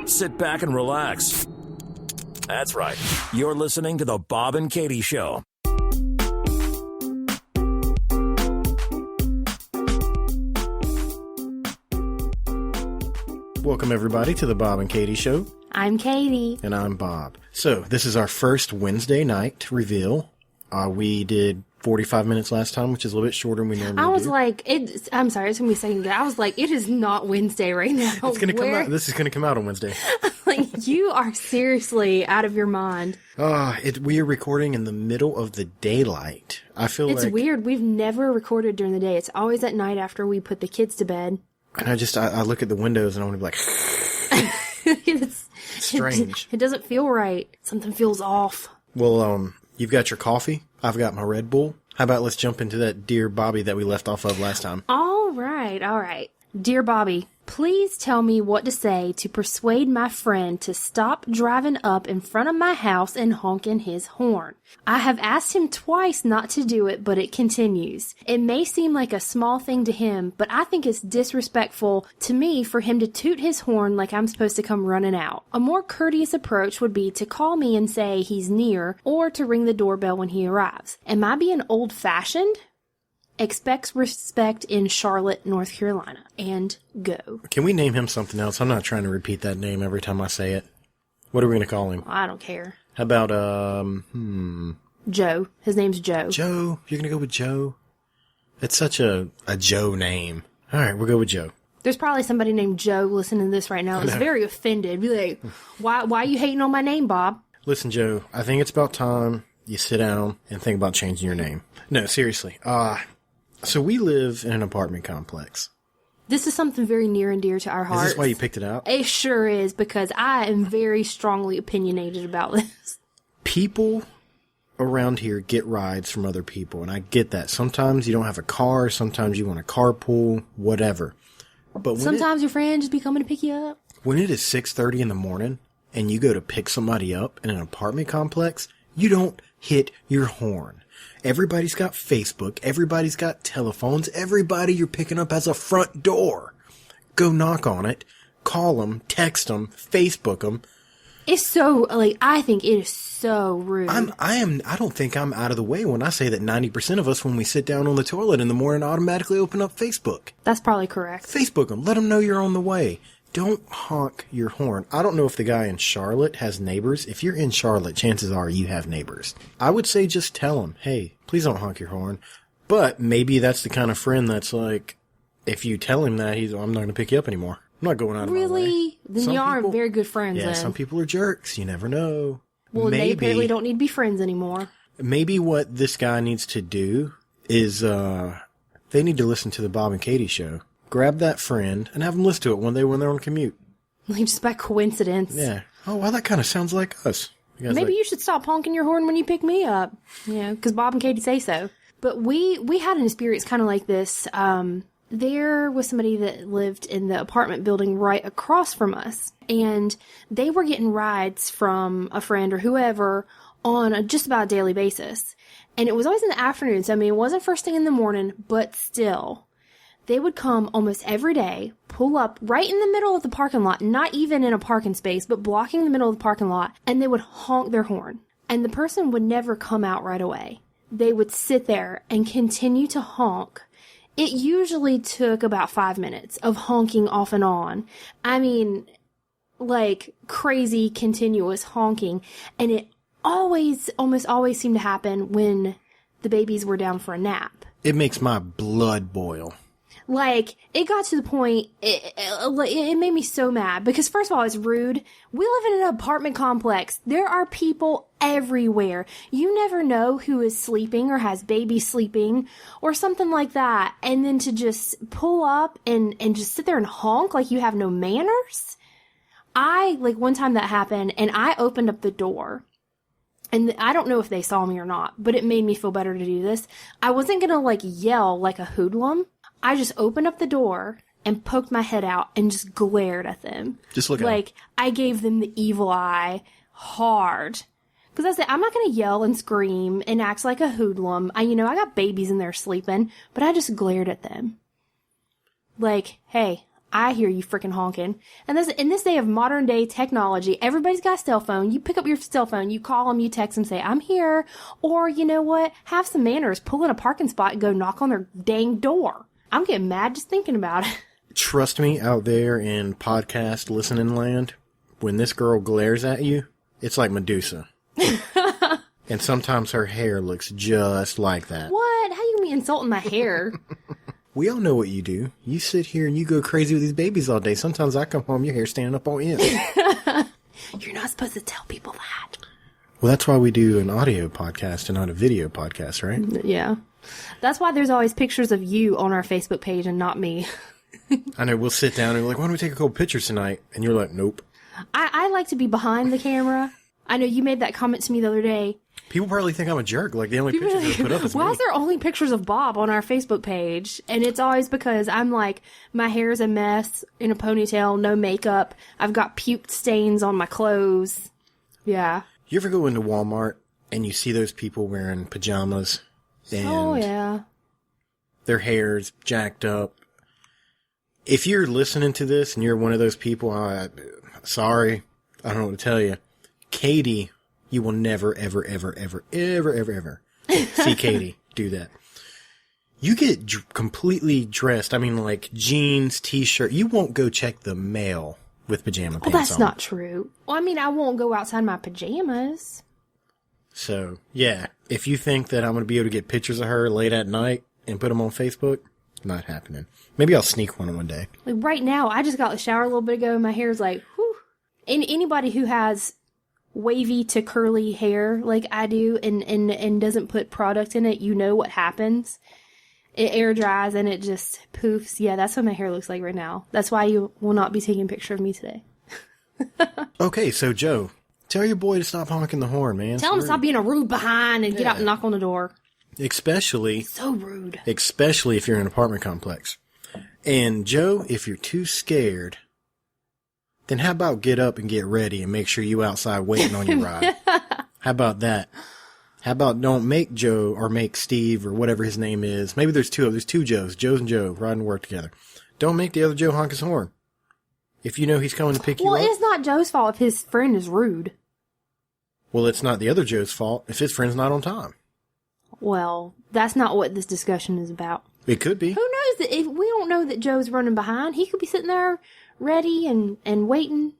Sit back and relax. That's right. You're listening to the Bob and Katie Show. Welcome, everybody, to the Bob and Katie Show. I'm Katie. And I'm Bob. So, this is our first Wednesday night reveal. We did 45 minutes last time, which is a little bit shorter than we normally do. I was like, I'm sorry, it's going to be a second ago. I was like, it is not Wednesday right now. It's going to come out. This is going to come out on Wednesday. Like, you are seriously out of your mind. We are recording in the middle of the daylight. I feel it's weird. We've never recorded during the day. It's always at night after we put the kids to bed. And I look at the windows and I want to be like, it's strange. It doesn't feel right. Something feels off. Well, you've got your coffee. I've got my Red Bull. How about let's jump into that Dear Bobby that we left off of last time? All right. Dear Bobby, please tell me what to say to persuade my friend to stop driving up in front of my house and honking his horn. I have asked him twice not to do it, but it continues. It may seem like a small thing to him, but I think it's disrespectful to me for him to toot his horn like I'm supposed to come running out. A more courteous approach would be to call me and say he's near, or to ring the doorbell when he arrives. Am I being old-fashioned? Expects respect in Charlotte, North Carolina. And go. Can we name him something else? I'm not trying to repeat that name every time I say it. What are we going to call him? I don't care. How about, Joe. His name's Joe. Joe? You're going to go with Joe? It's such a Joe name. All right, we'll go with Joe. There's probably somebody named Joe listening to this right now that's very offended. Be like, why are you hating on my name, Bob? Listen, Joe, I think it's about time you sit down and think about changing your name. No, seriously. So we live in an apartment complex. This is something very near and dear to our hearts. Is this why you picked it out? It sure is, because I am very strongly opinionated about this. People around here get rides from other people, and I get that. Sometimes you don't have a car, sometimes you want to carpool, whatever. But sometimes your friend just be coming to pick you up. When it is 6:30 in the morning, and you go to pick somebody up in an apartment complex, you don't hit your horn. Everybody's got Facebook. Everybody's got telephones. Everybody you're picking up has a front door. Go knock on it. Call them. Text them. Facebook them. It's so, I think it is so rude. I don't think I'm out of the way when I say that 90% of us, when we sit down on the toilet in the morning, automatically open up Facebook. That's probably correct. Facebook them. Let them know you're on the way. Don't honk your horn. I don't know if the guy in Charlotte has neighbors. If you're in Charlotte, chances are you have neighbors. I would say just tell them, hey, please don't honk your horn. But maybe that's the kind of friend that's like, if you tell him that, I'm not going to pick you up anymore. I'm not going out of my way. Really? Then you are very good friends, Yeah, some people are jerks. You never know. Well, they apparently don't need to be friends anymore. Maybe what this guy needs to do is, they need to listen to the Bob and Katie Show. Grab that friend and have them listen to it when they're on commute. Like, just by coincidence. Yeah. Oh, well, that kind of sounds like us. Maybe you should stop honking your horn when you pick me up. Because Bob and Katie say so. But we had an experience kind of like this. There was somebody that lived in the apartment building right across from us. And they were getting rides from a friend or whoever on just about a daily basis. And it was always in the afternoon. So, I mean, it wasn't first thing in the morning, but still. They would come almost every day, pull up right in the middle of the parking lot, not even in a parking space, but blocking the middle of the parking lot, and they would honk their horn. And the person would never come out right away. They would sit there and continue to honk. It usually took about 5 minutes of honking off and on. I mean, like crazy continuous honking. And it almost always seemed to happen when the babies were down for a nap. It makes my blood boil. Like, it got to the point, it made me so mad. Because first of all, it's rude. We live in an apartment complex. There are people everywhere. You never know who is sleeping or has babies sleeping or something like that. And then to just pull up and just sit there and honk like you have no manners. One time that happened and I opened up the door. And I don't know if they saw me or not, but it made me feel better to do this. I wasn't gonna yell like a hoodlum. I just opened up the door and poked my head out and just glared at them. Just look at them. I gave them the evil eye hard. Because I said, I'm not going to yell and scream and act like a hoodlum. I got babies in there sleeping, but I just glared at them. Hey, I hear you freaking honking. And in this day of modern day technology, everybody's got a cell phone. You pick up your cell phone, you call them, you text them, say, I'm here. Or, you know what? Have some manners. Pull in a parking spot and go knock on their dang door. I'm getting mad just thinking about it. Trust me, out there in podcast listening land, when this girl glares at you, it's like Medusa. And sometimes her hair looks just like that. What? How you gonna be insulting my hair? We all know what you do. You sit here and you go crazy with these babies all day. Sometimes I come home, your hair's standing up on end. You're not supposed to tell people that. Well, that's why we do an audio podcast and not a video podcast, right? Yeah. That's why there's always pictures of you on our Facebook page and not me. I know, we'll sit down and we're like, why don't we take a couple pictures tonight? And you're like, nope. I like to be behind the camera. I know you made that comment to me the other day. People probably think I'm a jerk. Like, the only pictures they put up is why me. is there only pictures of Bob on our Facebook page? And it's always because I'm like, my hair's a mess, in a ponytail, no makeup. I've got puke stains on my clothes. Yeah. You ever go into Walmart and you see those people wearing pajamas and Oh, yeah. their hair's jacked up? If you're listening to this and you're one of those people, sorry, I don't know what to tell you. Katie, you will never, ever, ever, ever, ever, ever, ever see Katie do that. You get completely dressed. I mean, like jeans, t-shirt. You won't go check the mail with pajama pants on. Well, that's not true. Well, I mean, I won't go outside my pajamas. So, yeah, if you think that I'm going to be able to get pictures of her late at night and put them on Facebook, not happening. Maybe I'll sneak one day. Like right now, I just got out of the shower a little bit ago and my hair's like, whew. And anybody who has wavy to curly hair like I do and doesn't put product in it, you know what happens. It air dries and it just poofs. Yeah, that's what my hair looks like right now. That's why you will not be taking a picture of me today. Okay, so Joe, tell your boy to stop honking the horn, man. Tell him to stop being a rude behind and get out and knock on the door. Especially So rude. Especially if you're in an apartment complex. And Joe, if you're too scared, then how about get up and get ready and make sure you outside waiting on your ride? How about that? How about don't make Joe or make Steve or whatever his name is. Maybe there's two Joes. Joe's and Joe riding to work together. Don't make the other Joe honk his horn. If you know he's coming to pick you Well, up. it's not Joe's fault if his friend is rude. Well, it's not the other Joe's fault if his friend's not on time. Well, that's not what this discussion is about. It could be. Who knows that if we don't know that Joe's running behind, he could be sitting there ready and waiting.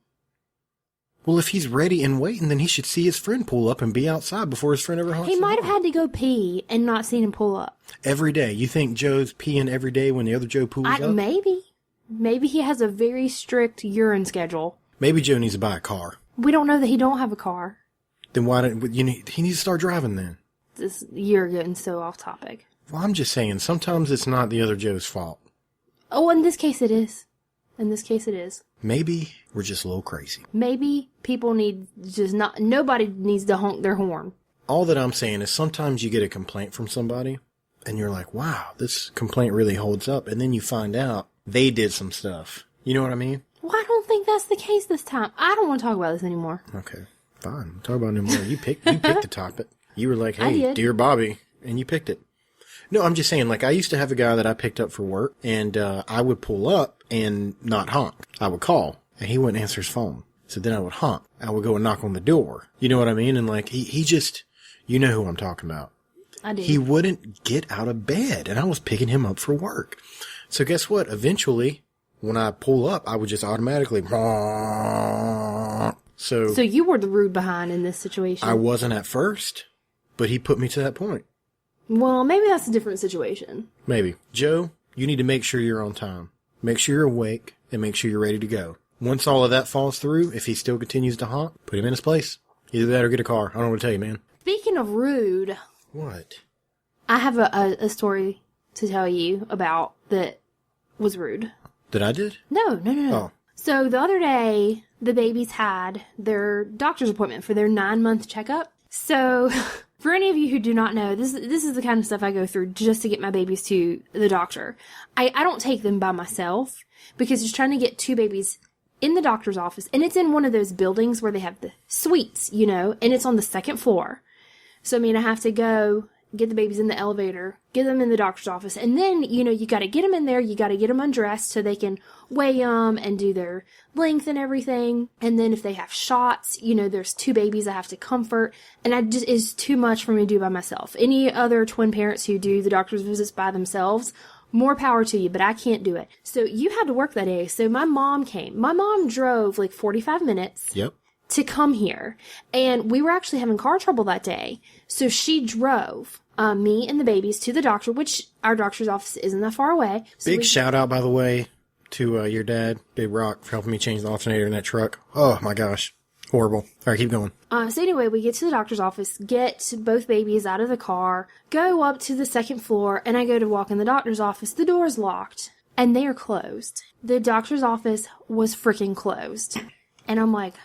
Well, if he's ready and waiting, then he should see his friend pull up and be outside before his friend ever honks. He the might have horn. had to go pee and not seen him pull up. Every day. You think Joe's peeing every day when the other Joe pulls up? Maybe. Maybe he has a very strict urine schedule. Maybe Joe needs to buy a car. We don't know that he don't have a car. Then why don't he needs to start driving then? You're getting so off topic. Well, I'm just saying, sometimes it's not the other Joe's fault. Oh, in this case it is. In this case it is. Maybe we're just a little crazy. Maybe people need nobody needs to honk their horn. All that I'm saying is sometimes you get a complaint from somebody and you're like, wow, this complaint really holds up. And then you find out they did some stuff. You know what I mean? Well, I don't think that's the case this time. I don't want to talk about this anymore. Okay, fine. We'll talk about it no more. You picked the topic. You were like, I hey, did. dear Bobby, and you picked it. No, I'm just saying, like, I used to have a guy that I picked up for work, and I would pull up and not honk. I would call, and he wouldn't answer his phone. So then I would honk. I would go and knock on the door. You know what I mean? And, like, he just, you know who I'm talking about. I did. He wouldn't get out of bed, and I was picking him up for work. So guess what? Eventually, when I pull up, I would just automatically... So you were the rude behind in this situation. I wasn't at first, but he put me to that point. Well, maybe that's a different situation. Maybe. Joe, you need to make sure you're on time. Make sure you're awake, and make sure you're ready to go. Once all of that falls through, if he still continues to honk, put him in his place. Either that or get a car. I don't know what to tell you, man. Speaking of rude, What? I have a story to tell you about that was rude. That I did? No. Oh. So the other day, the babies had their doctor's appointment for their 9-month checkup. So for any of you who do not know, this is the kind of stuff I go through just to get my babies to the doctor. I don't take them by myself because just trying to get 2 babies in the doctor's office, and it's in one of those buildings where they have the suites, you know, and it's on the 2nd floor. So, I mean, I have to go get the babies in the elevator, get them in the doctor's office, and then, you know, you got to get them in there, you got to get them undressed so they can weigh them and do their length and everything. And then if they have shots, you know, there's 2 babies I have to comfort, and it's too much for me to do by myself. Any other twin parents who do the doctor's visits by themselves, more power to you, but I can't do it. So you had to work that day. So my mom came. My mom drove like 45 minutes. Yep. To come here. And we were actually having car trouble that day. So she drove me and the babies to the doctor, which our doctor's office isn't that far away. So Big shout out, by the way, to your dad, Big Rock, for helping me change the alternator in that truck. Oh my gosh. Horrible. All right, keep going. So anyway, we get to the doctor's office, get both babies out of the car, go up to the 2nd floor, and I go to walk in the doctor's office. The door's locked, and they are closed. The doctor's office was freaking closed. And I'm like,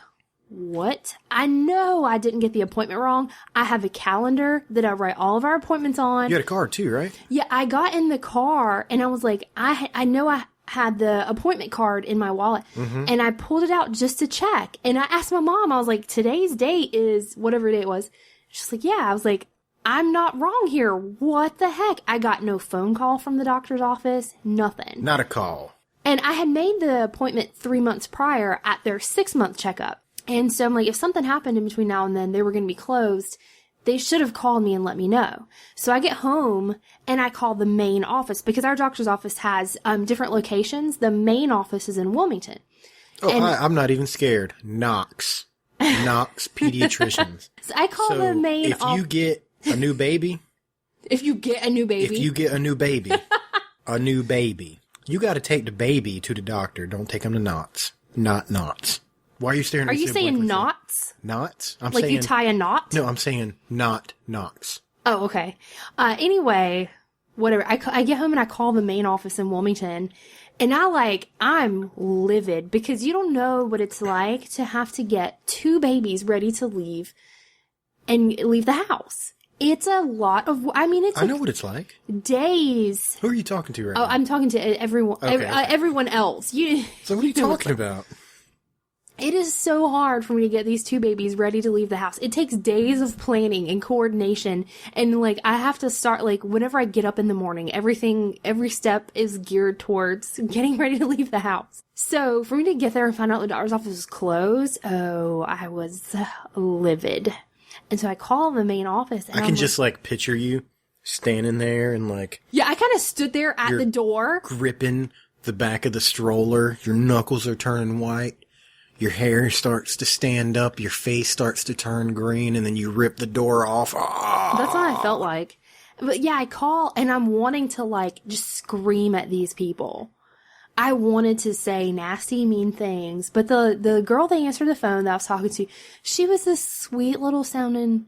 what? I know I didn't get the appointment wrong. I have a calendar that I write all of our appointments on. You had a card too, right? Yeah, I got in the car and I was like, I know I had the appointment card in my wallet, and I pulled it out just to check. And I asked my mom, I was like, today's date is whatever day it was. She's like, yeah. I was like, I'm not wrong here. What the heck? I got no phone call from the doctor's office, nothing. Not a call. And I had made the appointment 3 months prior at their 6-month checkup. And so I'm like, if something happened in between now and then, they were going to be closed. They should have called me and let me know. So I get home and I call the main office because our doctor's office has different locations. The main office is in Wilmington. Oh, I'm not even scared. Knox Pediatricians. So I call the main if you get a new baby, if you get a new baby, you got to take the baby to the doctor. Don't take him to Knox. Not Knox. Why are you staring at me? Are you saying knots? Knots? I'm like saying, you tie a knot? No, I'm saying not Knox. Oh, okay. Anyway, whatever. I get home and I call the main office in Wilmington, and I'm livid because you don't know what it's like to have to get 2 babies ready to leave the house. It's a lot of, I know what it's like. Days. Who are you talking to right now? Oh, I'm talking to everyone, okay. Everyone else. So what are you talking about? It is so hard for me to get these 2 babies ready to leave the house. It takes days of planning and coordination. And I have to start, whenever I get up in the morning, every step is geared towards getting ready to leave the house. So for me to get there and find out the doctor's office was closed, I was livid. And so I call the main office. And I can just picture you standing there and yeah, I kind of stood there at the door. Gripping the back of the stroller. Your knuckles are turning white. Your hair starts to stand up, your face starts to turn green, and then you rip the door off. Oh! That's what I felt like. But yeah, I call, and I'm wanting to, just scream at these people. I wanted to say nasty, mean things, but the girl that answered the phone that I was talking to, she was this sweet little sounding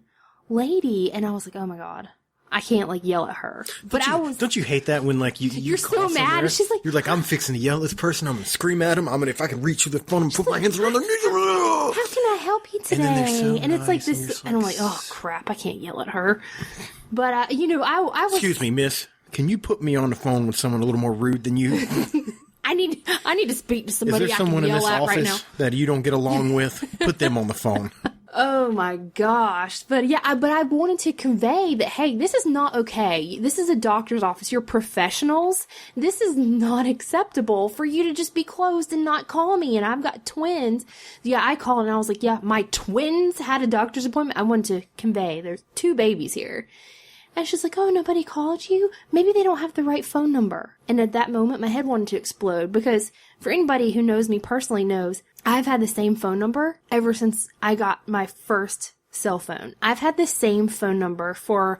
lady, and I was like, oh my god. I can't yell at her, but Don't you hate that when you're so mad? And she's like, you're like, I'm fixing to yell at this person. I'm gonna scream at him. If I can reach you the phone and put my hands around them. How can I help you today? And it's like this, and I'm like, oh crap, I can't yell at her. But I was. Excuse me, miss. Can you put me on the phone with someone a little more rude than you? I need to speak to somebody. Is there someone I in can this yell at office right now that you don't get along with? Put them on the phone. Oh my gosh. But yeah, but I wanted to convey that, hey, this is not okay. This is a doctor's office. You're professionals. This is not acceptable for you to just be closed and not call me. And I've got twins. Yeah, I called and I was like, yeah, my twins had a doctor's appointment. I wanted to convey there's 2 babies here. And she's like, oh, nobody called you? Maybe they don't have the right phone number. And at that moment, my head wanted to explode because for anybody who knows me personally knows I've had the same phone number ever since I got my first cell phone. I've had the same phone number for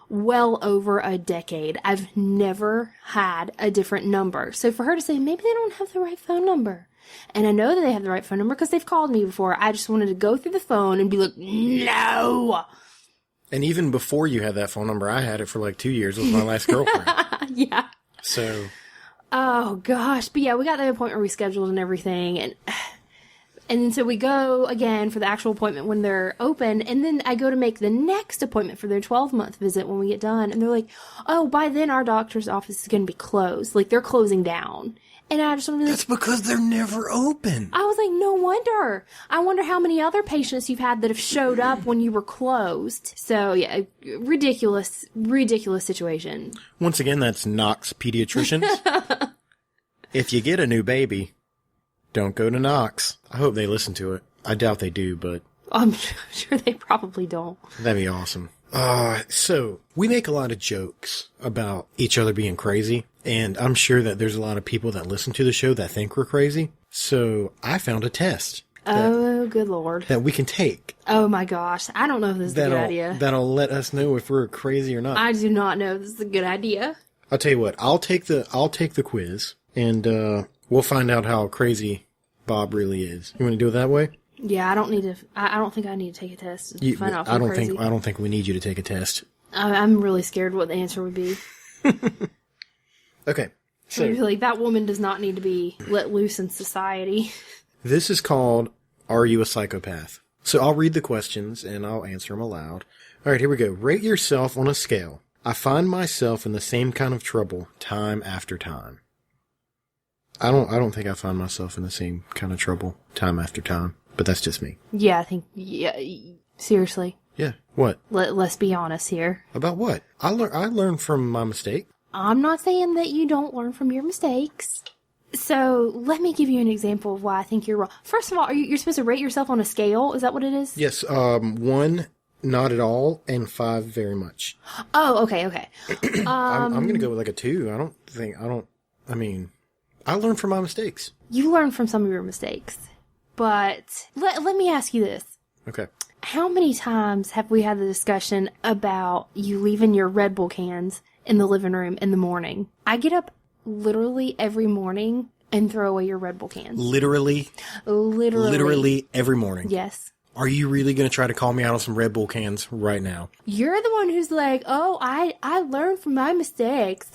well over a decade. I've never had a different number. So for her to say, maybe they don't have the right phone number. And I know that they have the right phone number because they've called me before. I just wanted to go through the phone and be like, no. And even before you had that phone number, I had it for 2 years with my last girlfriend. Yeah. So. Oh gosh. But yeah, we got the appointment rescheduled and everything. And then so we go again for the actual appointment when they're open. And then I go to make the next appointment for their 12-month visit when we get done. And they're like, oh, by then our doctor's office is going to be closed. They're closing down. And I just want to be like, that's because they're never open. I was like, no wonder. I wonder how many other patients you've had that have showed up when you were closed. So, yeah, ridiculous situation. Once again, that's Knox Pediatricians. If you get a new baby, don't go to Knox. I hope they listen to it. I doubt they do, but I'm sure they probably don't. that'd be awesome. So we make a lot of jokes about each other being crazy, and I'm sure that there's a lot of people that listen to the show that think we're crazy. So I found a test Oh, good Lord. that we can take Oh, my gosh. I don't know if this is a good idea. that'll let us know if we're crazy or not. I do not know if this is a good idea. I'll tell you what, I'll take the quiz, and we'll find out how crazy Bob really is. You want to do it that way? Yeah, I don't need to. I don't think I need to take a test to find out if I I'm don't crazy. think we need you to take a test. I'm really scared what the answer would be. Okay. So, So like, that woman does not need to be let loose in society. this is called Are You a Psychopath? So I'll read the questions and I'll answer them aloud. All right, here we go. Rate yourself on a scale. I find myself in the same kind of trouble time after time. I don't think I find myself in the same kind of trouble time after time, but that's just me. Yeah, I think. Yeah, seriously. Yeah. What? Let's be honest here. About what? I learn from my mistake. I'm not saying that you don't learn from your mistakes. So let me give you an example of why I think you're wrong. First of all, you're supposed to rate yourself on a scale. Is that what it is? Yes. 1, not at all, and 5, very much. Oh, okay. I'm going to go with like a 2. I mean, I learn from my mistakes. You learn from some of your mistakes. But let me ask you this. Okay. How many times have we had the discussion about you leaving your Red Bull cans in the living room in the morning? I get up literally every morning and throw away your Red Bull cans. Literally every morning. Yes. Are you really going to try to call me out on some Red Bull cans right now? You're the one who's like, oh, I learned from my mistakes.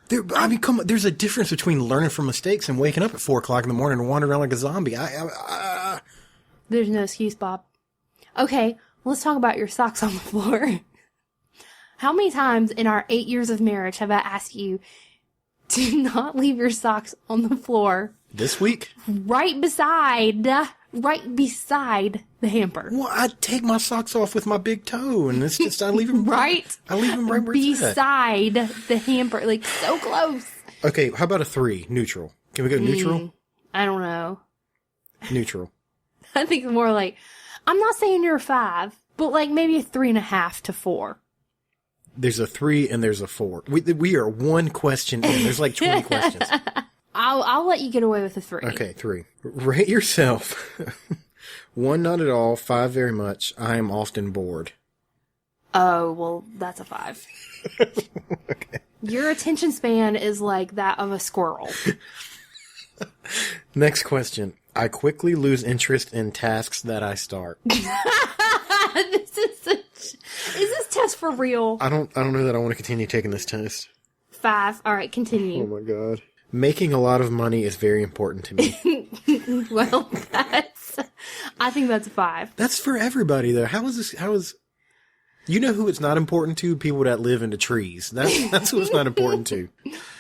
Come on. There's a difference between learning from mistakes and waking up at 4 o'clock in the morning and wandering around like a zombie. There's no excuse, Bob. Okay, let's talk about your socks on the floor. How many times in our 8 years of marriage have I asked you to not leave your socks on the floor This week? right beside the hamper? Well, I take my socks off with my big toe, and it's just I leave them Right? I leave them right where it's at. Beside the hamper, like so close. Okay, how about a 3? Neutral. Can we go neutral? I don't know. Neutral. I think more like, I'm not saying you're a 5, but like maybe a 3.5 to 4. There's a 3 and there's a 4. We are one question in. There's like 20 questions. I'll let you get away with a 3. Okay, 3. Rate yourself. 1, not at all. 5, very much. I am often bored. Oh, well, that's a 5. Okay. Your attention span is like that of a squirrel. Next question. I quickly lose interest in tasks that I start. Is this test for real? I don't know that I want to continue taking this test. 5. All right, continue. Oh my god. Making a lot of money is very important to me. Well, I think that's a 5. That's for everybody though. You know who it's not important to? People that live into trees. That's who it's not important to.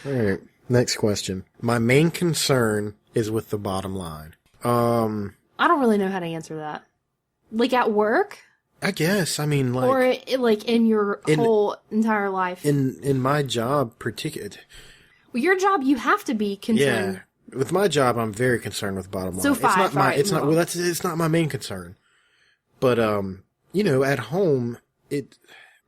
Alright. Next question. My main concern is with the bottom line. I don't really know how to answer that. Like at work? I guess. I mean, like, Or like in your whole entire life? in my job, particular. Well, your job, you have to be concerned. Yeah, with my job, I'm very concerned with bottom line. So 5, It's not my. alright, It's not. move Well, on. it's not my main concern. But at home,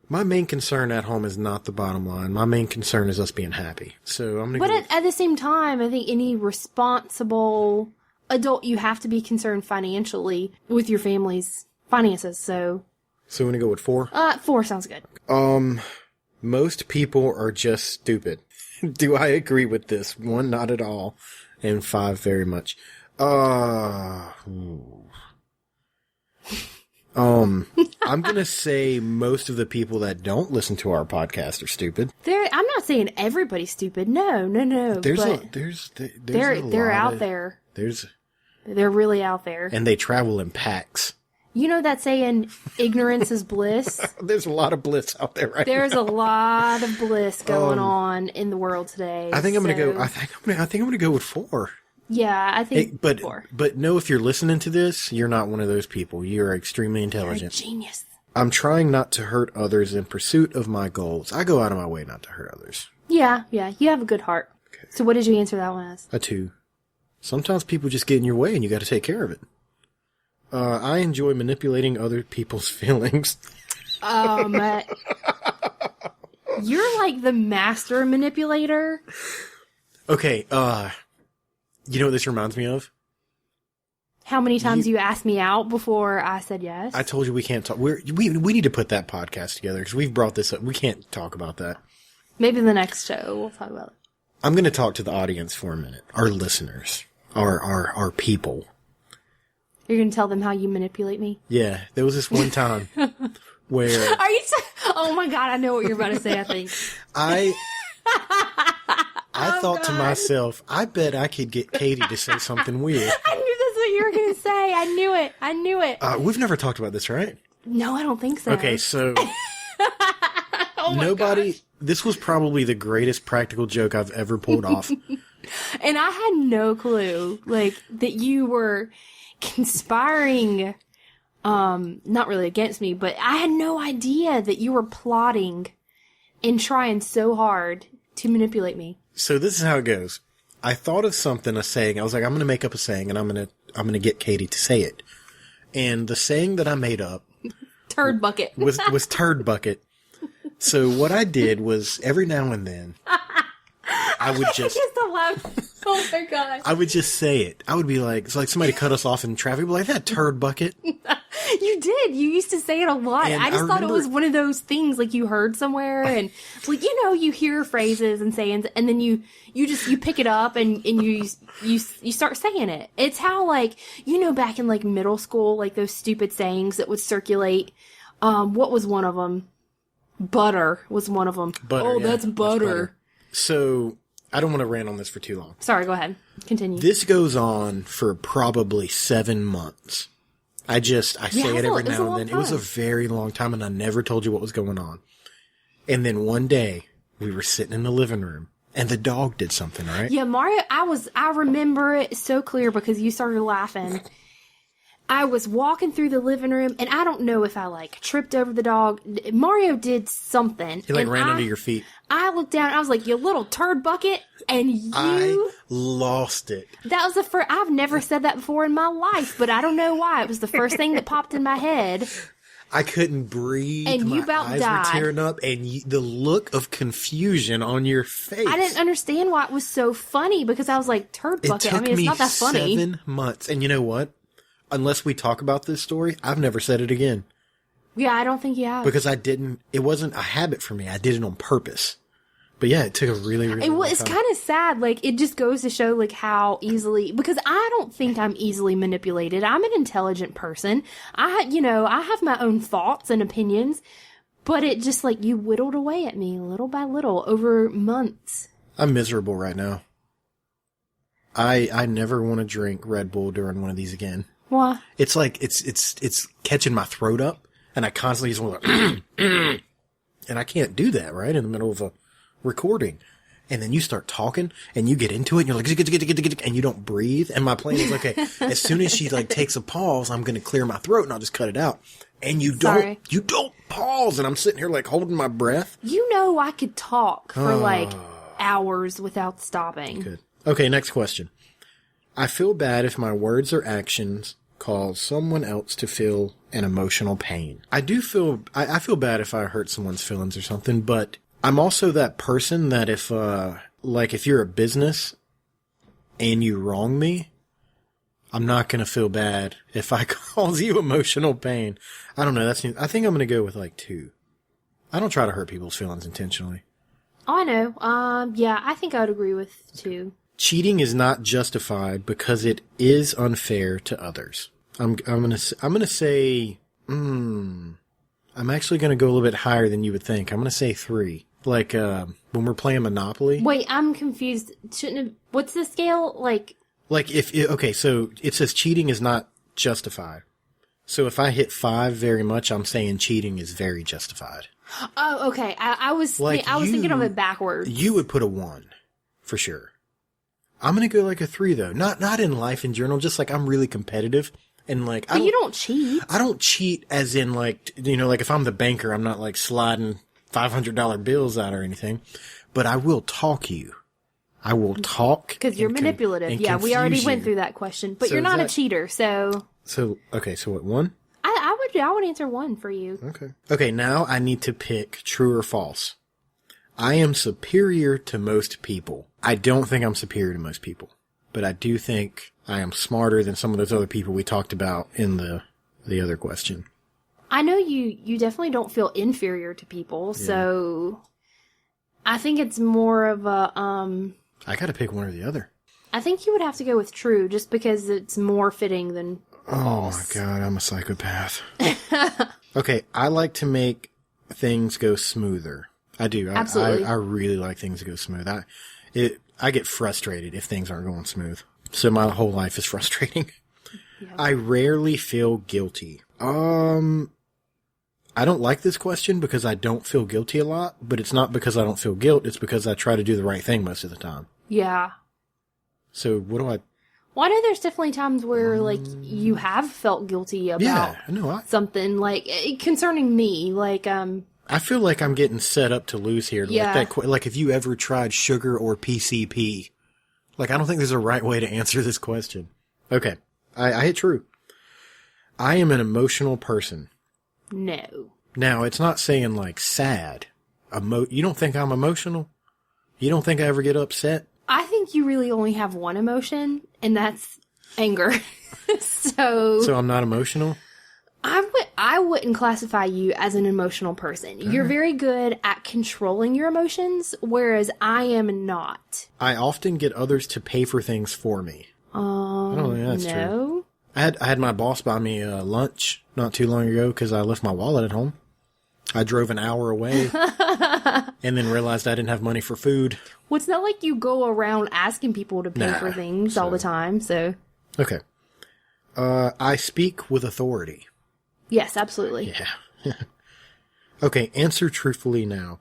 my main concern at home is not the bottom line. My main concern is us being happy. So I'm gonna. But go at the same time, I think any responsible adult, you have to be concerned financially with your family's finances. So I'm gonna go with 4. 4 sounds good. Most people are just stupid. Do I agree with this? 1, not at all, and 5, very much. I'm gonna say most of the people that don't listen to our podcast are stupid. I'm not saying everybody's stupid. No. There's but they're out there. They're really out there. And they travel in packs. You know that saying, ignorance is bliss? There's a lot of bliss out there right There's now. a lot of bliss going on in the world today. I think I'm gonna go. I think I'm gonna go with 4. Yeah, I think But 4. know if you're listening to this, you're not one of those people. You're extremely You're a intelligent. genius. I'm trying not to hurt others in pursuit of my goals. I go out of my way not to hurt others. Yeah, you have a good heart. Okay. So what did you answer that one as? A 2. Sometimes people just get in your way and you got to take care of it. I enjoy manipulating other people's feelings. You're like the master manipulator. Okay, you know what this reminds me of? How many times you asked me out before I said yes? I told you we can't talk. We need to put that podcast together because we've brought this up. We can't talk about that. Maybe the next show we'll talk about it. I'm going to talk to the audience for a minute. Our listeners. Our people. You're going to tell them how you manipulate me? Yeah, there was this one time where... Are you... Oh my God, I know what you're about to say, I think. I thought to myself, I bet I could get Katie to say something weird. I knew that's what you were going to say. I knew it. We've never talked about this, right? No, I don't think so. Okay, so... Gosh. This was probably the greatest practical joke I've ever pulled off. And I had no clue, that you were conspiring, not really against me, but I had no idea that you were plotting and trying so hard to manipulate me. So this is how it goes. I thought of a saying. I was like, I'm going to make up a saying and I'm going to get Katie to say it. And the saying that I made up Turd bucket. was turd bucket. So what I did was every now and then I would just Oh my God. I would just say it. I would be like, it's like somebody cut us off in traffic, be like, that turd bucket. You did. You used to say it a lot. And I just thought it was one of those things you heard somewhere and you hear phrases and sayings and then you pick it up and you start saying it. It's how back in middle school, those stupid sayings that would circulate. What was one of them? Butter was one of them. Butter, oh, yeah, that's butter. So I don't want to rant on this for too long. Sorry, go ahead. Continue. This goes on for probably 7 months. I say it every now and then. It was a very long time and I never told you what was going on. And then one day we were sitting in the living room and the dog did something, right? Yeah, Mario, I remember it so clear because you started laughing. I was walking through the living room, and I don't know if I, tripped over the dog. Mario did something. He, ran under your feet. I looked down, and I was like, you little turd bucket, and I lost it. That was the first... I've never said that before in my life, but I don't know why. It was the first thing that popped in my head. I couldn't breathe. And you about eyes died. Were tearing up, and the look of confusion on your face. I didn't understand why it was so funny, because I was like, turd bucket. It's not that funny. 7 months, and you know what? Unless we talk about this story, I've never said it again. Yeah, I don't think you have. Because it wasn't a habit for me. I did it on purpose. But yeah, it took a really, really long time. It's kind of sad. It just goes to show, how easily, because I don't think I'm easily manipulated. I'm an intelligent person. I have my own thoughts and opinions, but it just, you whittled away at me little by little over months. I'm miserable right now. I never want to drink Red Bull during one of these again. Why? It's it's catching my throat up, and I constantly just want to, and I can't do that right in the middle of a recording. And then you start talking, and you get into it, and you're like, and you don't breathe. And my plan is, okay, as soon as she takes a pause, I'm going to clear my throat, and I'll just cut it out. And you don't pause, and I'm sitting here holding my breath. I could talk for hours without stopping. Good. Okay, next question. I feel bad if my words or actions cause someone else to feel an emotional pain. I feel bad if I hurt someone's feelings or something, but I'm also that person that if you're a business and you wrong me, I'm not going to feel bad if I cause you emotional pain. I don't know. I think I'm going to go with 2. I don't try to hurt people's feelings intentionally. Oh, I know. Yeah, I think I would agree with 2. Cheating is not justified because it is unfair to others. I'm gonna say, I'm actually gonna go a little bit higher than you would think. I'm gonna say 3. When we're playing Monopoly. Wait, I'm confused. What's the scale? So it says cheating is not justified. So if I hit 5 very much, I'm saying cheating is very justified. Oh, okay. I was thinking of it backwards. You would put a 1 for sure. I'm going to go like a 3 though. Not in life in general, just like I'm really competitive. And like, But you don't cheat. I don't cheat as in like, like if I'm the banker, I'm not like sliding $500 bills out or anything, but I will talk you. I will talk. Because you're manipulative. Yeah, we already went through that question. But you're not a cheater, so. Okay, so what, 1? I would answer 1 for you. Okay. Okay, now I need to pick true or false. I am superior to most people. I don't think I'm superior to most people, but I do think I am smarter than some of those other people we talked about in the other question. I know you definitely don't feel inferior to people, so I think it's more of a, I gotta pick one or the other. I think you would have to go with true just because it's more fitting than Oh false. my god, I'm a psychopath. Okay, I like to make things go smoother. I do. Absolutely. I really like things to go smooth. I get frustrated if things aren't going smooth. So my whole life is frustrating. Yeah. I rarely feel guilty. I don't like this question because I don't feel guilty a lot, but it's not because I don't feel guilt. It's because I try to do the right thing most of the time. Yeah. So what do I... Well, I know there's definitely times where, like, you have felt guilty about something, like, concerning me, like, I feel like I'm getting set up to lose here. Yeah. Like if you ever tried sugar or PCP. Like, I don't think there's a right way to answer this question. Okay. I hit true. I am an emotional person. no. Now, it's not saying, like, sad. You don't think I'm emotional? You don't think I ever get upset? I think you really only have one emotion, and that's anger. So I'm not emotional? I wouldn't classify you as an emotional person. You're very good at controlling your emotions, whereas I am not. I often get others to pay for things for me. I don't think that's true. No. I had my boss buy me lunch not too long ago because I left my wallet at home. I drove an hour away and then realized I didn't have money for food. Well, it's not like you go around asking people to pay for things all the time, so. Okay. I speak with authority. Yes, absolutely. Yeah. Okay, answer truthfully now.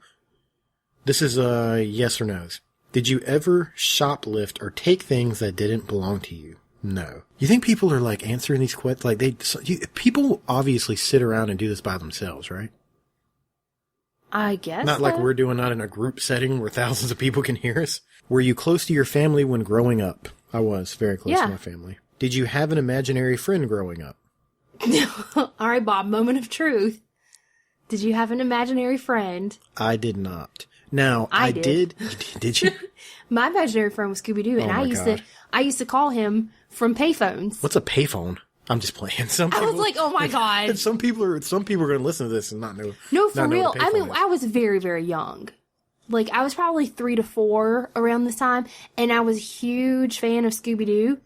This is yes or no's. Did you ever shoplift or take things that didn't belong to you? No. You think people are like answering these questions? Like people obviously sit around and do this by themselves, right? I guess Not like so. we're doing that in a group setting where thousands of people can hear us. Were you close to your family when growing up? I was very close to my family. Did you have an imaginary friend growing up? All right, Bob, moment of truth. Did you have an imaginary friend? I did not. Now, I I did. Did you? My imaginary friend was Scooby-Doo, and Oh my I used to call him from payphones. What's a payphone? I'm just playing. I was like, oh my God. Some people are going to listen to this and not know. No, for not know real. what a I mean, payphone is. I was very, very young. Like, I was probably 3 to 4 around this time, and I was a huge fan of Scooby-Doo.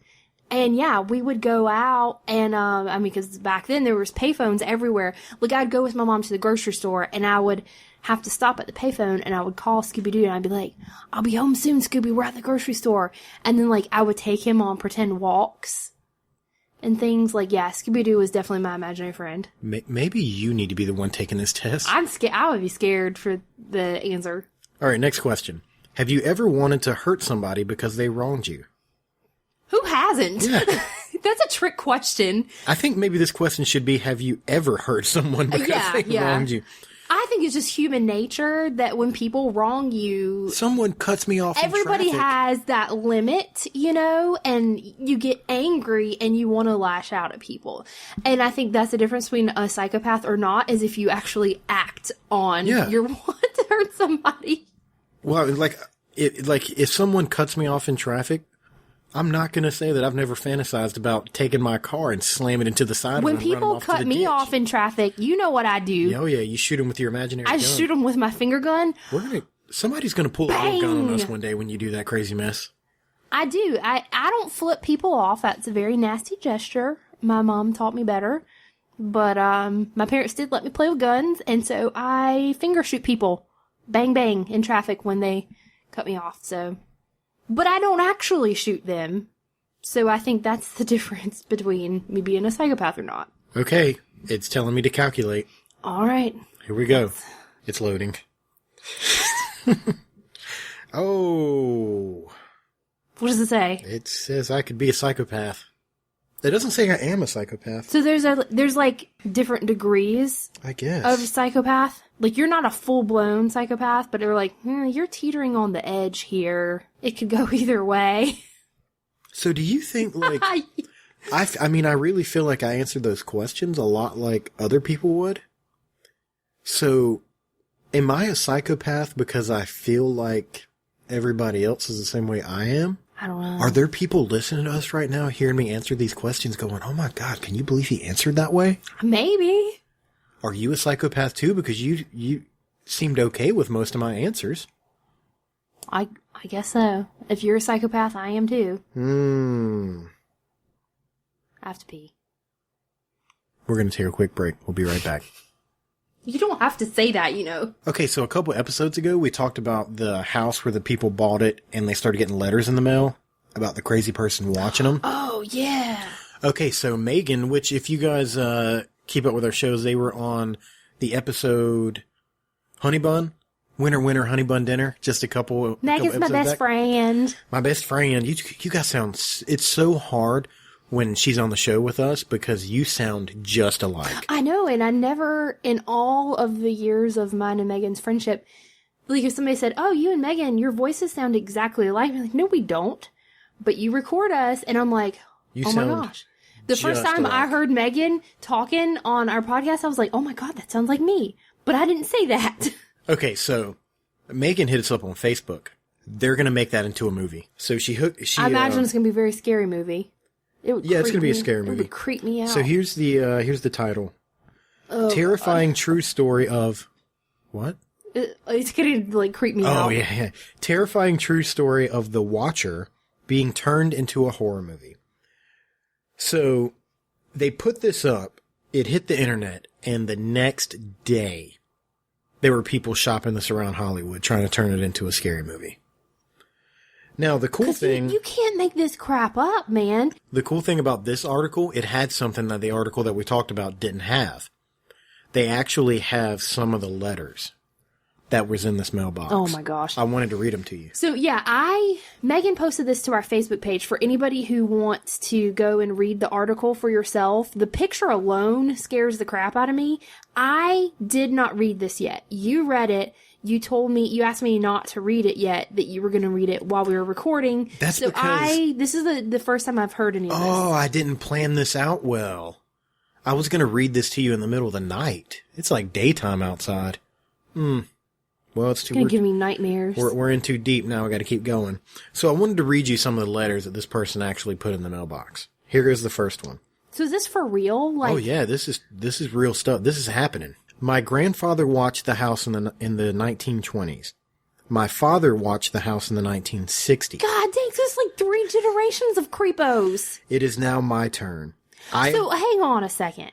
And yeah, we would go out and, I mean, cause back then there was payphones everywhere. Like, I'd go with my mom to the grocery store and I would have to stop at the payphone and I would call Scooby-Doo and I'd be like, I'll be home soon, Scooby, we're at the grocery store. And then like, I would take him on pretend walks and things. Like, yeah, Scooby-Doo was definitely my imaginary friend. Maybe you need to be the one taking this test. I'm scared. I would be scared for the answer. All right, next question. Have you ever wanted to hurt somebody because they wronged you? Who hasn't? Yeah. That's a trick question. I think maybe this question should be, have you ever hurt someone because they wronged you? I think it's just human nature that when people wrong you, Someone cuts me off everybody in traffic. has that limit, you know, and you get angry and you want to lash out at people. And I think that's the difference between a psychopath or not, is if you actually act on your want to hurt somebody. Well, like if someone cuts me off in traffic, I'm not going to say that I've never fantasized about taking my car and slam it into the side. When of it and running people off to cut the me ditch. off in traffic, you know what I do. Oh yeah, you shoot them with your imaginary gun. I shoot them with my finger gun. Somebody's going to pull a real gun on us one day when you do that crazy mess. I do. I don't flip people off. That's a very nasty gesture. My mom taught me better. But my parents did let me play with guns, and so I finger shoot people. Bang, bang, in traffic when they cut me off, so... But I don't actually shoot them. So I think that's the difference between me being a psychopath or not. Okay, it's telling me to calculate. All right. Here we go. It's loading. Oh. What does it say? It says I could be a psychopath. It doesn't say I am a psychopath. So there's like different degrees I guess. of psychopath. Like, you're not a full-blown psychopath, but they're like, you're teetering on the edge here. It could go either way. So do you think, like, I mean, I really feel like I answered those questions a lot like other people would. So, am I a psychopath because I feel like everybody else is the same way I am? I don't know. Are there people listening to us right now hearing me answer these questions going, oh my God, can you believe he answered that way? Maybe. Are you a psychopath too? Because you seemed okay with most of my answers. I guess so. If you're a psychopath, I am too. I have to pee. We're going to take a quick break. We'll be right back. You don't have to say that, you know. Okay, so a couple episodes ago, we talked about the house where the people bought it and they started getting letters in the mail about the crazy person watching them. Oh, yeah. Okay, so Megan, which if you guys keep up with our shows, they were on the episode Honey Bun. Winter Honey Bun Dinner. Just a couple Megan's my best friend. My best friend. You guys sound... It's so hard when she's on the show with us because you sound just alike. I know, and I never, in all of the years of mine and Megan's friendship, like if somebody said, oh, you and Megan, your voices sound exactly alike. I'm like, no, we don't. But you record us, and I'm like, You oh my sound gosh. The first just time I alike. heard Megan talking on our podcast, I was like, oh my God, that sounds like me. But I didn't say that. Okay, so Megan hit us up on Facebook. They're going to make that into a movie. So she I imagine it's going to be a very scary movie. It would it's creep going to be a me- scary It movie. would creep me out. So here's the title. Oh, Terrifying true story of what? It's going to like creep me out. Oh yeah. Terrifying true story of The Watcher being turned into a horror movie. So they put this up, it hit the internet, and the next day there were people shopping this around Hollywood trying to turn it into a scary movie. Now the cool 'Cause thing you can't make this crap up, man. The cool thing about this article, it had something that the article that we talked about didn't have. They actually have some of the letters that was in this mailbox. Oh my gosh. I wanted to read them to you. So yeah, Megan posted this to our Facebook page for anybody who wants to go and read the article for yourself. The picture alone scares the crap out of me. I did not read this yet. You read it. You told me, you asked me not to read it yet, that you were going to read it while we were recording. That's so because- this is the first time I've heard any of this. Oh, I didn't plan this out well. I was going to read this to you in the middle of the night. It's like daytime outside. Well, it's too... It's going to give me nightmares. We're in too deep now. I got to keep going. So I wanted to read you some of the letters that this person actually put in the mailbox. Here goes the first one. So is this for real? Like, Oh yeah, this is real stuff. This is happening. My grandfather watched the house in the 1920s. My father watched the house in the 1960s. God dang, so it's like 3 generations of creepos. It is now my turn. So hang on a second.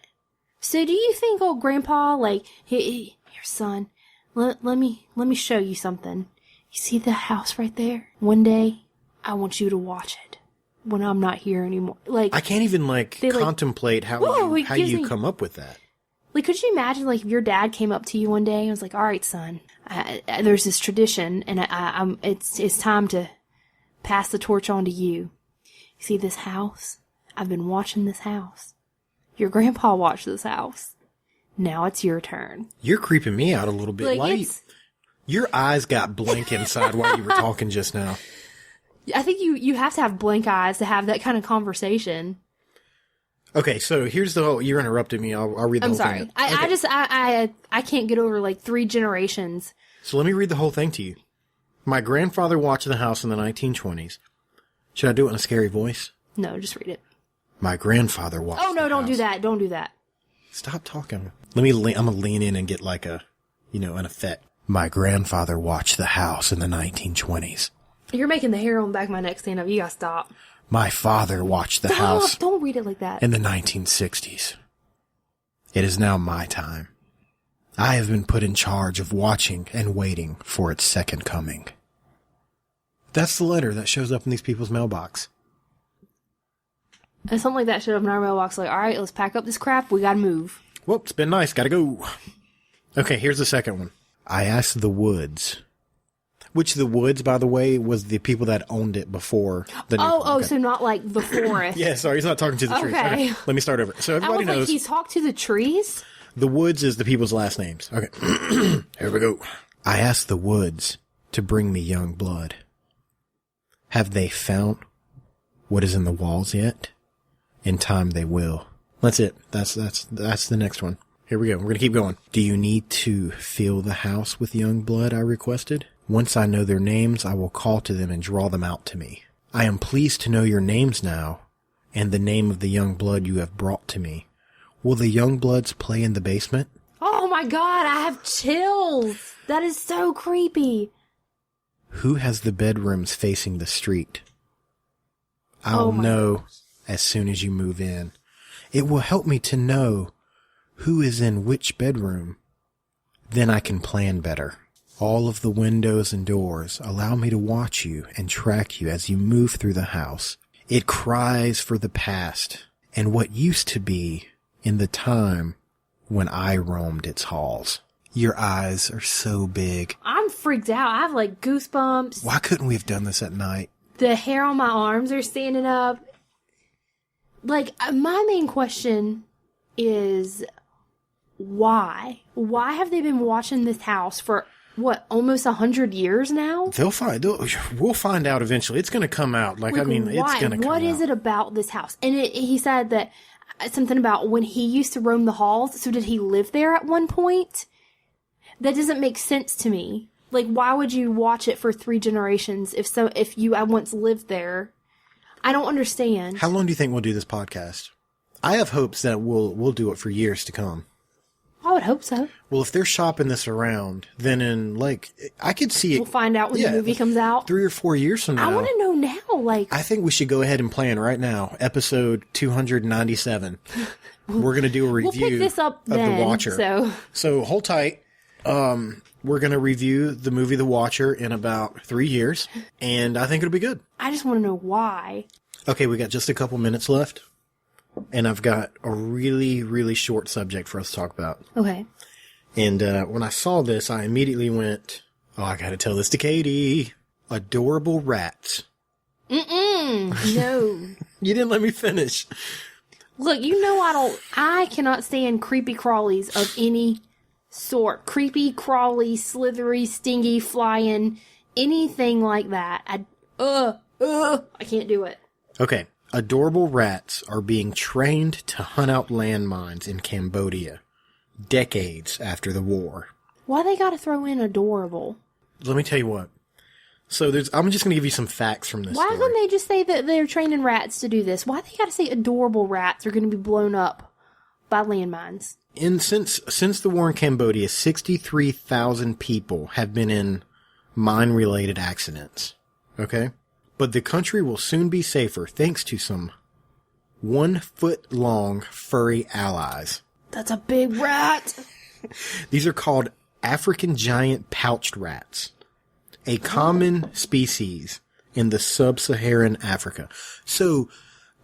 So do you think old grandpa, like, here, son, let me show you something. You see that house right there? One day, I want you to watch it when I'm not here anymore. Like, I can't even contemplate how Whoa, it how gives you me- come up with that. like, could you imagine, like, if your dad came up to you one day and was like, all right, son, there's this tradition, and it's time to pass the torch on to you. You see this house? I've been watching this house. Your grandpa watched this house. Now it's your turn. You're creeping me out a little bit. Like, Why? it's, Your eyes got blank inside while you were talking just now. I think you have to have blank eyes to have that kind of conversation. Okay, so here's the whole. You're interrupting me. I'll read the I'm whole sorry. thing. I can't get over like 3 generations. So let me read the whole thing to you. My grandfather watched the house in the 1920s. Should I do it in a scary voice? No, just read it. My grandfather watched. Oh no, the don't do house. that. Don't do that. Stop talking. I'm gonna lean in and get like an effect. My grandfather watched the house in the 1920s. You're making the hair on the back of my neck stand up. You gotta stop. My father watched the house Don't read it like that. in the 1960s. It is now my time. I have been put in charge of watching and waiting for its second coming. That's the letter that shows up in these people's mailbox. And something like that showed up in our mailbox. Like, all right, let's pack up this crap. We gotta move. Whoop, it's been nice. Gotta go. Okay, here's the second one. I asked the woods, Which the woods, by the way, was the people that owned it before the new Oh, so not like the forest. Yeah, sorry, he's not talking to the trees. Okay. Let me start over. So I everybody was knows like, he's talked to the trees? the woods is the people's last names. Okay. Here we go. I asked the woods to bring me young blood. Have they found what is in the walls yet? In time they will. That's it. That's the next one. Here we go. We're going to keep going. Do you need to fill the house with young blood? I requested. Once I know their names, I will call to them and draw them out to me. I am pleased to know your names now, and the name of the young blood you have brought to me. Will the young bloods play in the basement? Oh my god, I have chills. That is so creepy. Who has the bedrooms facing the street? I'll know as soon as you move in. It will help me to know who is in which bedroom. Then I can plan better. All of the windows and doors allow me to watch you and track you as you move through the house. It cries for the past and what used to be in the time when I roamed its halls. Your eyes are so big. I'm freaked out. I have like goosebumps. Why couldn't we have done this at night? The hair on my arms are standing up. Like, my main question is why? Why have they been watching this house for, what, almost 100 years now? We'll find out eventually. It's going to come out. Like, I mean, why? it's going to come out. What is it about this house? And he said that something about when he used to roam the halls. So did he live there at one point? That doesn't make sense to me. Like, why would you watch it for 3 generations if you once lived there? I don't understand. How long do you think we'll do this podcast? I have hopes that we'll do it for years to come. I would hope so. Well, if they're shopping this around, then I could see it. We'll find out when the movie comes out. 3 or 4 years from now. I want to know now. Like, I think we should go ahead and plan right now. Episode 297. We're going to do a review we'll pick this up of then, The Watcher. So hold tight. We're going to review the movie The Watcher in about 3 years, and I think it'll be good. I just want to know why. Okay, we got just a couple minutes left, and I've got a really, really short subject for us to talk about. Okay. And when I saw this, I immediately went, oh, I got to tell this to Katie. Adorable rats. No. You didn't let me finish. Look, you know I cannot stand creepy crawlies of any sort. Creepy, crawly, slithery, stingy, flying, anything like that. I can't do it. Okay. Adorable rats are being trained to hunt out landmines in Cambodia, decades after the war. Why they gotta throw in adorable? Let me tell you what. So I'm just going to give you some facts from this Why story. couldn't they just say that they're training rats to do this? Why they gotta say adorable rats are gonna be blown up by landmines? Since the war in Cambodia, 63,000 people have been in mine-related accidents. Okay? But the country will soon be safer thanks to some 1-foot-long furry allies. That's a big rat! These are called African giant pouched rats, a common species in the sub-Saharan Africa. So,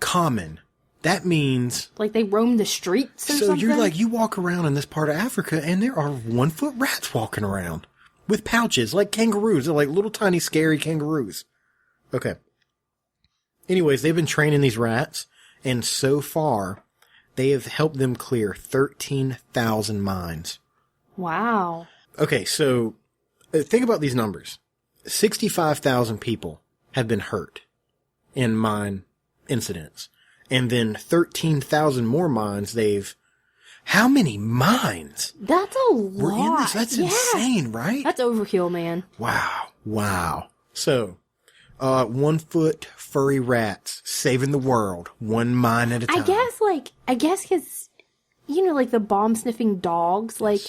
common. That means... Like they roam the streets or something? So you walk around in this part of Africa and there are 1-foot rats walking around with pouches like kangaroos. They're like little tiny scary kangaroos. Okay. Anyways, they've been training these rats, and so far, they have helped them clear 13,000 mines. Wow. Okay, so think about these numbers. 65,000 people have been hurt in mine incidents. And then 13,000 more mines How many mines? That's a lot. We're in this. That's insane, right? That's overkill, man. Wow. So, 1-foot furry rats saving the world, one mine at a time. I guess because, like the bomb sniffing dogs, like,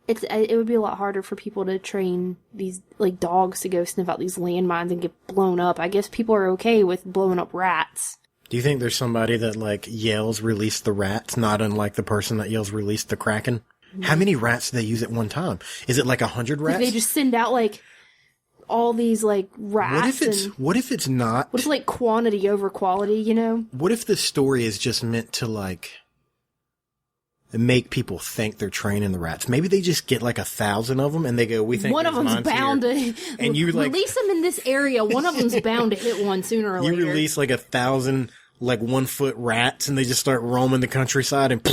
it would be a lot harder for people to train these, like, dogs to go sniff out these landmines and get blown up. I guess people are okay with blowing up rats. Do you think there's somebody that, like, yells release the rats, not unlike the person that yells release the Kraken? How many rats do they use at one time? Is it like 100 rats? They just send out, like, all these, like, rats. What if it's not? What if, like, quantity over quality, What if the story is just meant to, like, and make people think they're training the rats. Maybe they just get like 1,000 of them and they go, we think One of there's them's mines bound here. to And you like release them in this area. One of them's bound to hit one sooner or you later. release like 1,000 like 1-foot rats and they just start roaming the countryside and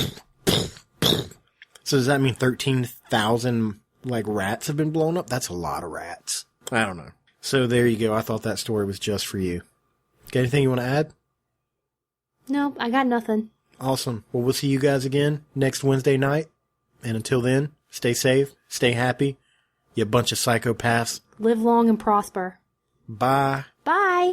so does that mean 13,000 like rats have been blown up? That's a lot of rats. I don't know. So there you go. I thought that story was just for you. Got anything you want to add? No, I got nothing. Awesome. Well, we'll see you guys again next Wednesday night. And until then, stay safe, stay happy, you bunch of psychopaths. Live long and prosper. Bye. Bye.